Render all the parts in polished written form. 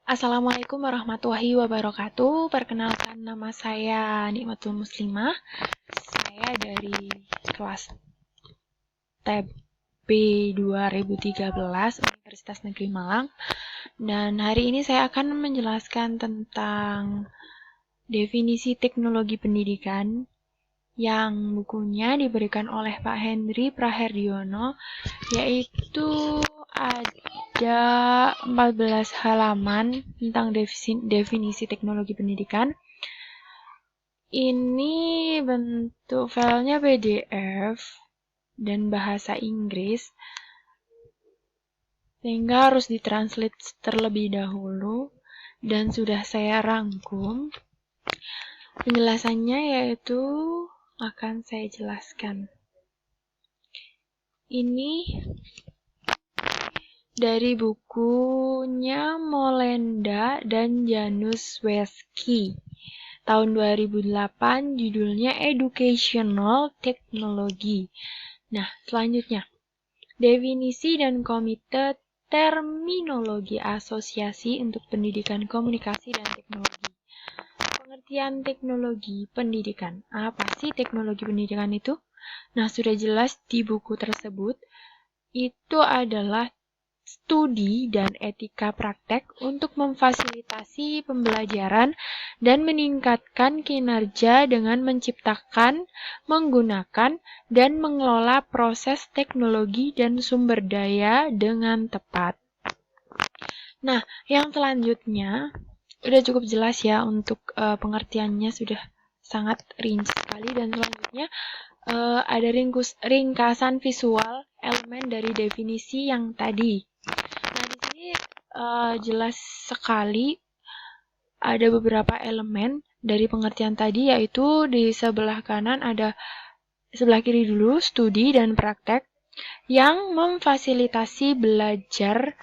Assalamualaikum warahmatullahi wabarakatuh. Perkenalkan, nama saya Nikmatul Muslimah. Saya dari kelas TB 2013 Universitas Negeri Malang. Dan hari ini saya akan menjelaskan tentang definisi teknologi pendidikan yang bukunya diberikan oleh Pak Hendri Praherdiono, yaitu ada 14 halaman tentang definisi teknologi pendidikan. Ini bentuk filenya PDF dan bahasa Inggris, sehingga harus ditranslate terlebih dahulu dan sudah saya rangkum. Penjelasannya yaitu akan saya jelaskan. Ini dari bukunya Molenda dan Januszewski tahun 2008, judulnya Educational Technology. Nah, selanjutnya, definisi dan komite terminologi Asosiasi untuk Pendidikan Komunikasi dan Teknologi. Pengertian teknologi pendidikan. Apa sih teknologi pendidikan itu? Nah, sudah jelas di buku tersebut. Itu adalah studi dan etika praktek untuk memfasilitasi pembelajaran dan meningkatkan kinerja dengan menciptakan, menggunakan, dan mengelola proses teknologi dan sumber daya dengan tepat. Nah, yang selanjutnya udah cukup jelas ya untuk pengertiannya, sudah sangat rinci sekali, dan selanjutnya ada ringkasan visual elemen dari definisi yang tadi. Nah, di sini jelas sekali ada beberapa elemen dari pengertian tadi, yaitu di sebelah kanan ada, sebelah kiri dulu, studi dan praktek yang memfasilitasi belajar.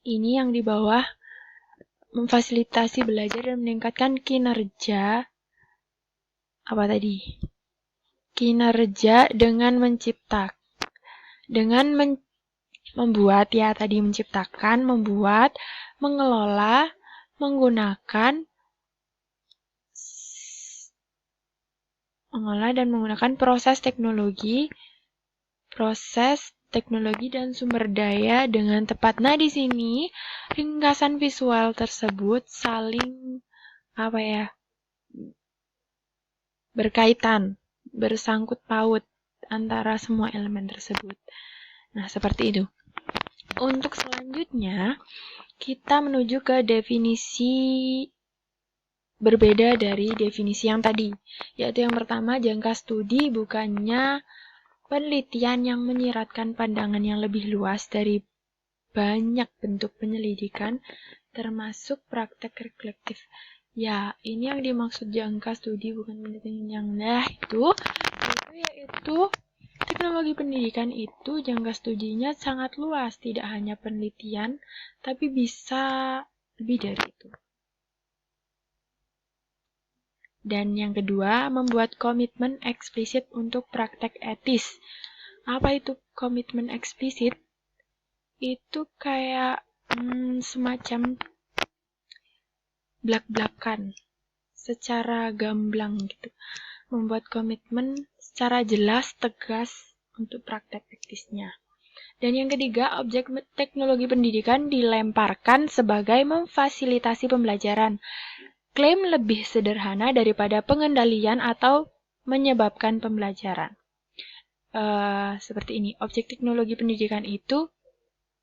Ini yang di bawah, memfasilitasi belajar dan meningkatkan kinerja. Apa tadi? Kinerja dengan menciptakan, dengan membuat, ya tadi menciptakan, membuat, mengelola, menggunakan, mengolah dan menggunakan proses teknologi dan sumber daya dengan tepat. Nah, di sini ringkasan visual tersebut saling berkaitan, bersangkut paut antara semua elemen tersebut. Nah, seperti itu. Untuk selanjutnya, kita menuju ke definisi berbeda dari definisi yang tadi, yaitu yang pertama, jangka studi bukannya penelitian yang menyiratkan pandangan yang lebih luas dari banyak bentuk penyelidikan, termasuk praktek reflektif. Ya, ini yang dimaksud jangka studi bukan penelitian yang itu yaitu teknologi pendidikan itu jangka studinya sangat luas, tidak hanya penelitian, tapi bisa lebih dari itu. Dan yang kedua, membuat komitmen eksplisit untuk praktek etis. Apa itu komitmen eksplisit? Itu kayak semacam blak-blakan, secara gamblang gitu. Membuat komitmen secara jelas, tegas untuk praktek etisnya. Dan yang ketiga, objek teknologi pendidikan dilemparkan sebagai memfasilitasi pembelajaran. Klaim lebih sederhana daripada pengendalian atau menyebabkan pembelajaran. Seperti ini, objek teknologi pendidikan itu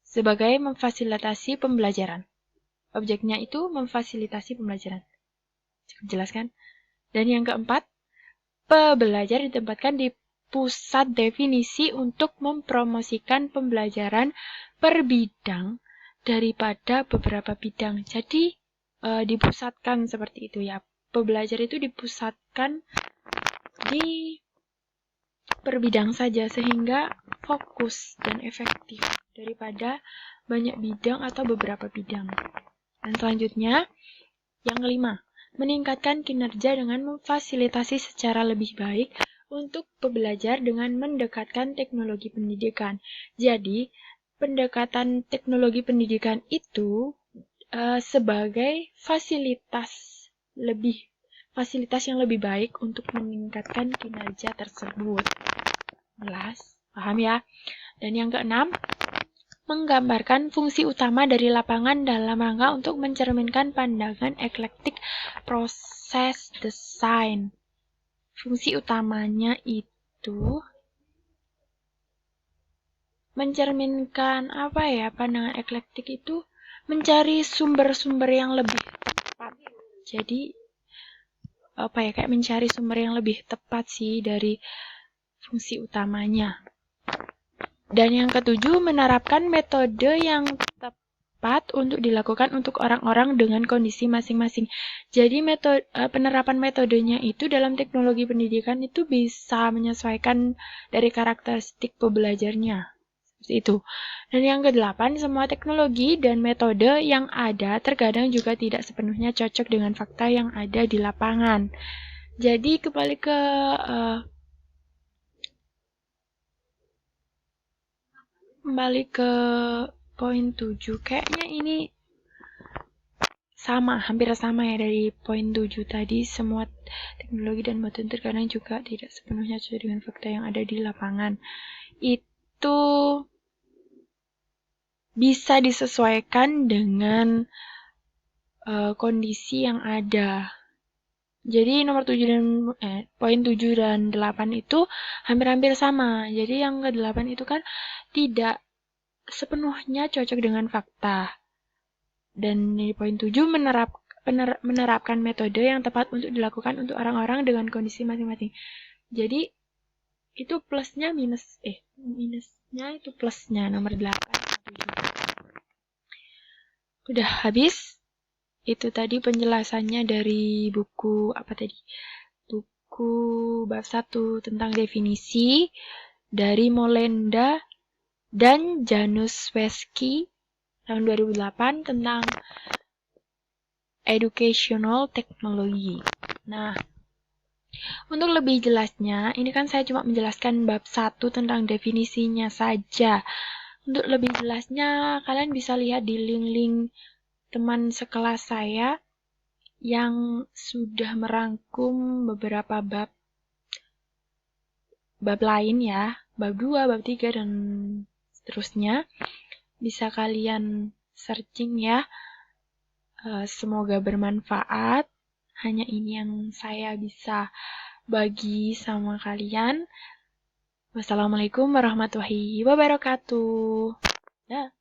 sebagai memfasilitasi pembelajaran. Objeknya itu memfasilitasi pembelajaran. Cukup jelas kan? Dan yang keempat, pembelajar ditempatkan di pusat definisi untuk mempromosikan pembelajaran per bidang daripada beberapa bidang. Jadi, dipusatkan seperti itu ya. Pembelajar itu dipusatkan di per bidang saja sehingga fokus dan efektif daripada banyak bidang atau beberapa bidang. Dan selanjutnya, yang kelima, meningkatkan kinerja dengan memfasilitasi secara lebih baik untuk pembelajar dengan mendekatkan teknologi pendidikan. Jadi, pendekatan teknologi pendidikan itu sebagai fasilitas yang lebih baik untuk meningkatkan kinerja tersebut. Jelas? Paham ya? Dan yang keenam, menggambarkan fungsi utama dari lapangan dalam rangka untuk mencerminkan pandangan eklektik proses desain. Fungsi utamanya itu mencerminkan pandangan eklektik itu mencari sumber-sumber yang lebih tepat. Jadi kayak mencari sumber yang lebih tepat sih dari fungsi utamanya. Dan yang ketujuh, menerapkan metode yang tepat untuk dilakukan untuk orang-orang dengan kondisi masing-masing. Jadi penerapan metodenya itu dalam teknologi pendidikan itu bisa menyesuaikan dari karakteristik pembelajarnya. Seperti itu. Dan yang kedelapan, semua teknologi dan metode yang ada terkadang juga tidak sepenuhnya cocok dengan fakta yang ada di lapangan. Jadi kembali ke poin 7. Kayaknya ini hampir sama ya dari poin 7 tadi. Semua teknologi dan metode terkadang juga tidak sepenuhnya sesuai dengan fakta yang ada di lapangan. Itu bisa disesuaikan dengan kondisi yang ada. Jadi poin 7 dan 8 itu hampir-hampir sama. Jadi yang ke-8 itu kan tidak sepenuhnya cocok dengan fakta. Dan di poin 7 menerapkan metode yang tepat untuk dilakukan untuk orang-orang dengan kondisi masing-masing. Jadi itu minusnya itu plusnya nomor 8. Udah habis. Itu tadi penjelasannya dari buku buku bab 1 tentang definisi dari Molenda dan Januszewski tahun 2008 tentang educational technology. Nah, untuk lebih jelasnya, ini kan saya cuma menjelaskan bab 1 tentang definisinya saja. Untuk lebih jelasnya, kalian bisa lihat di link-link teman sekelas saya yang sudah merangkum beberapa bab lain ya, bab 2, bab 3, dan seterusnya. Bisa kalian searching ya. Semoga bermanfaat. Hanya ini yang saya bisa bagi sama kalian. Wassalamualaikum warahmatullahi wabarakatuh. Dah.